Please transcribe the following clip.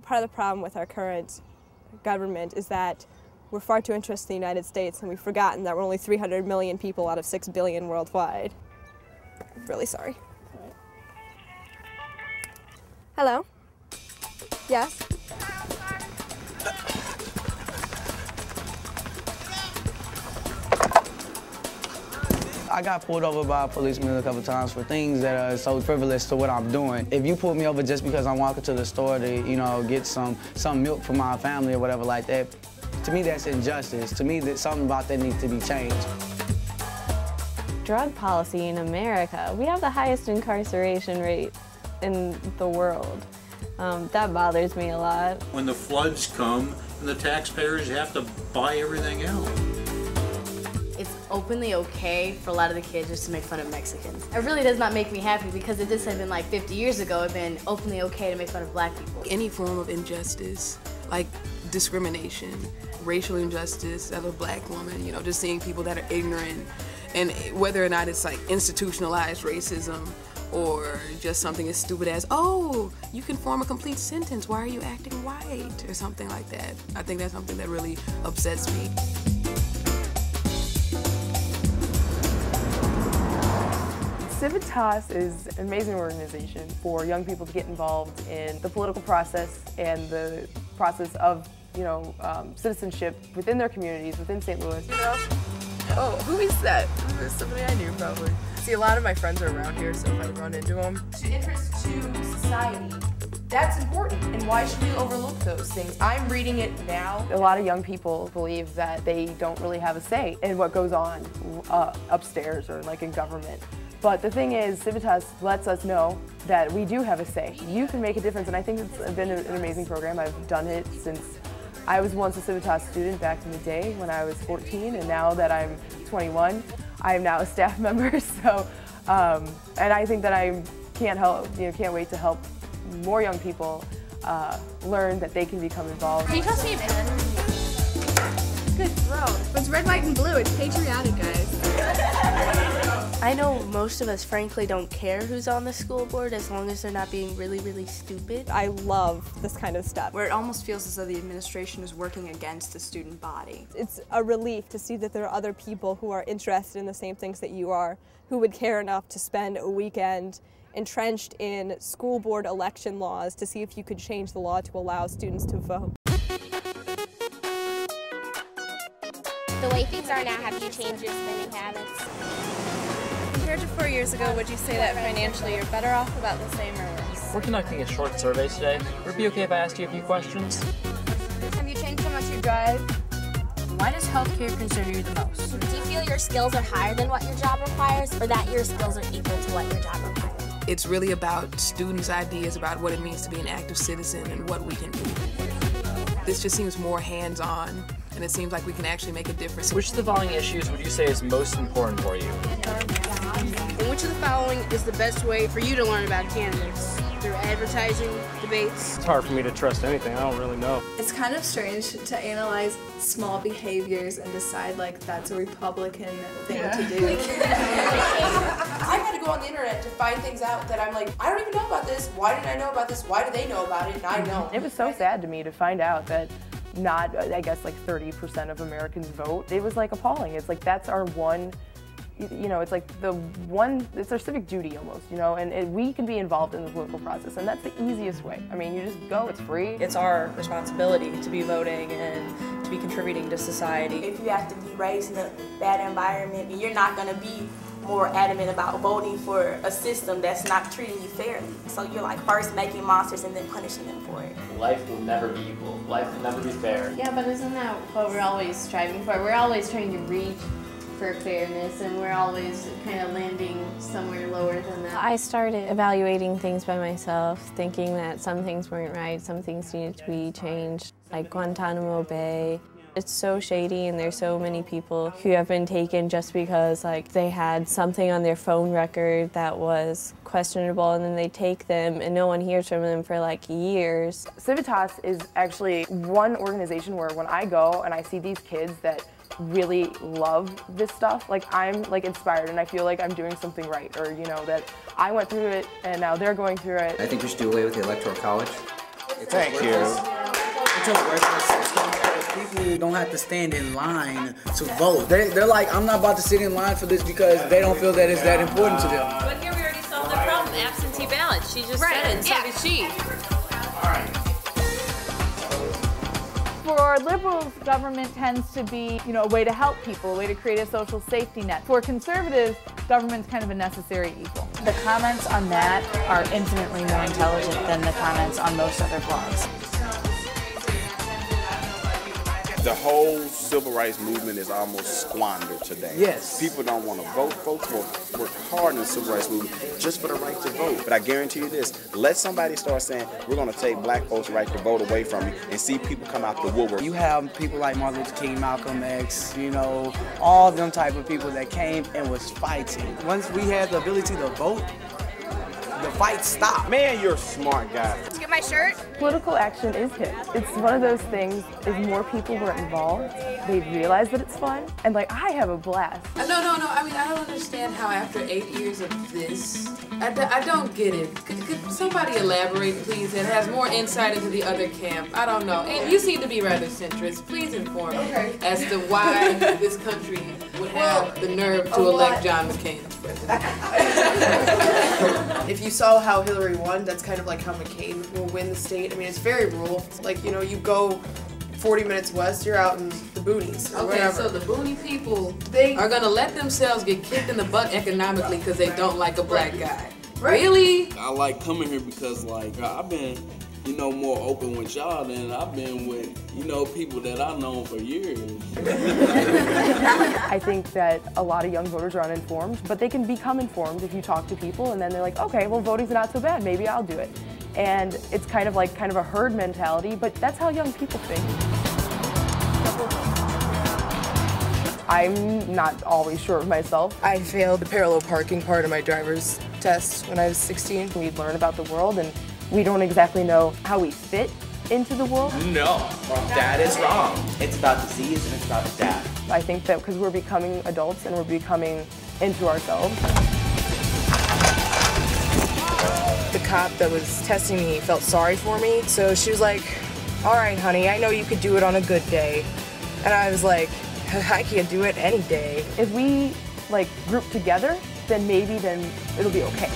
part of the problem with our current government is that we're far too interested in the United States, and we've forgotten that we're only 300 million people out of 6 billion worldwide. I'm really sorry. Hello? Yes? I got pulled over by a policeman a couple times for things that are so frivolous to what I'm doing. If you pull me over just because I'm walking to the store to, you know, get some milk for my family or whatever like that, to me that's injustice. To me, that something about that needs to be changed. Drug policy in America, we have the highest incarceration rate in the world. That bothers me a lot. When the floods come and the taxpayers have to buy everything out. It's openly okay for a lot of the kids just to make fun of Mexicans. It really does not make me happy because if this had been like 50 years ago, it'd been openly okay to make fun of black people. Any form of injustice, like discrimination, racial injustice as a black woman, you know, just seeing people that are ignorant, and whether or not it's like institutionalized racism or just something as stupid as, oh, you can form a complete sentence, why are you acting white, or something like that. I think that's something that really upsets me. Civitas is an amazing organization for young people to get involved in the political process and the process of, you know, citizenship within their communities, within St. Louis. You know? Oh, who is that? Who is somebody I knew probably. See, a lot of my friends are around here, so if I run into them. To interest to society, that's important, and why should we overlook those things? I'm reading it now. A lot of young people believe that they don't really have a say in what goes on upstairs or like in government. But the thing is, Civitas lets us know that we do have a say. You can make a difference, and I think it's been an amazing program. I've done it since I was once a Civitas student back in the day when I was 14, and now that I'm 21, I am now a staff member. So, and I think that I can't wait to help more young people learn that they can become involved. Can you toss me a pen? Good throw. It's red, white, and blue. It's patriotic, guys. I know most of us frankly don't care who's on the school board as long as they're not being really, really stupid. I love this kind of stuff. Where it almost feels as though the administration is working against the student body. It's a relief to see that there are other people who are interested in the same things that you are, who would care enough to spend a weekend entrenched in school board election laws to see if you could change the law to allow students to vote. The way things are now, have you changed your spending habits? Compared to 4 years ago, would you say that financially you're better off, about the same, or worse? We're conducting a short survey today. Would it be okay if I asked you a few questions? Have you changed how much you drive? Why does healthcare concern you the most? Do you feel your skills are higher than what your job requires, or that your skills are equal to what your job requires? It's really about students' ideas about what it means to be an active citizen and what we can do. This just seems more hands-on, and it seems like we can actually make a difference. Which of the following issues would you say is most important for you? And which of the following is the best way for you to learn about candidates? Through advertising, debates? It's hard for me to trust anything. I don't really know. It's kind of strange to analyze small behaviors and decide like that's a Republican thing to do. I had to go on the internet to find things out that I'm like, I don't even know about this. Why did I know about this? Why do they know about it? And I know. It was so sad to me to find out that not, I guess, like 30% of Americans vote. It was like appalling. It's like that's our one, you know, it's like it's our civic duty almost, you know, and we can be involved in the political process, and that's the easiest way. I mean, you just go, it's free. It's our responsibility to be voting and to be contributing to society. If you have to be raised in a bad environment, you're not going to be more adamant about voting for a system that's not treating you fairly. So you're like first making monsters and then punishing them for it. Life will never be equal. Life will never be fair. Yeah, but isn't that what we're always striving for? We're always trying to reach for fairness, and we're always kind of landing somewhere lower than that. I started evaluating things by myself, thinking that some things weren't right, some things needed to be changed, like Guantanamo Bay. It's so shady, and there's so many people who have been taken just because like they had something on their phone record that was questionable, and then they take them and no one hears from them for like years. Civitas is actually one organization where when I go and I see these kids that really love this stuff, like I'm like inspired and I feel like I'm doing something right, or you know, that I went through it and now they're going through it. I think we should do away with the Electoral College. Thank you. It's a worthless system. People don't have to stand in line to vote. They're like, I'm not about to sit in line for this because they don't feel that it's that important to them. But here we already solved the problem. Absentee ballot. She just said it, and so did she. For liberals, government tends to be, a way to help people, a way to create a social safety net. For conservatives, government's kind of a necessary evil. The comments on that are infinitely more intelligent than the comments on most other blogs. The whole civil rights movement is almost squandered today. Yes. People don't want to vote. Folks will work hard in the civil rights movement just for the right to vote. But I guarantee you this, let somebody start saying, we're going to take black folks' right to vote away from you and see people come out the woodwork. You have people like Martin Luther King, Malcolm X, all them type of people that came and was fighting. Once we had the ability to vote, the fight stopped. Man, you're a smart guy. Let's get my shirt. Political action is hip. It's one of those things, if more people were involved, they'd realize that it's fun, and I have a blast. No, I mean, I don't understand how after 8 years of this, I don't get it. Could somebody elaborate, please, that has more insight into the other camp? I don't know. And you seem to be rather centrist. Please inform me as to why this country would have the nerve to elect John McCain as president. If you saw how Hillary won, that's kind of like how McCain will win the state. I mean, it's very rural. Like, you go 40 minutes west, you're out in the boonies or Okay, whatever. so the boonie people are gonna let themselves get kicked in the butt economically because they don't like a black guy. Really? I like coming here because I've been, more open with y'all than I've been with, people that I've known for years. I think that a lot of young voters are uninformed, but they can become informed if you talk to people, and then they're like, okay, well, voting's not so bad, maybe I'll do it. And it's kind of a herd mentality, but that's how young people think. I'm not always sure of myself. I failed the parallel parking part of my driver's test when I was 16. We learn about the world, and we don't exactly know how we fit into the world. No, that is wrong. It's about disease and it's about death. I think that because we're becoming adults and we're becoming into ourselves. The cop that was testing me felt sorry for me, so she was like, all right, honey, I know you could do it on a good day. And I was like, I can't do it any day. If we group together, then maybe it'll be okay.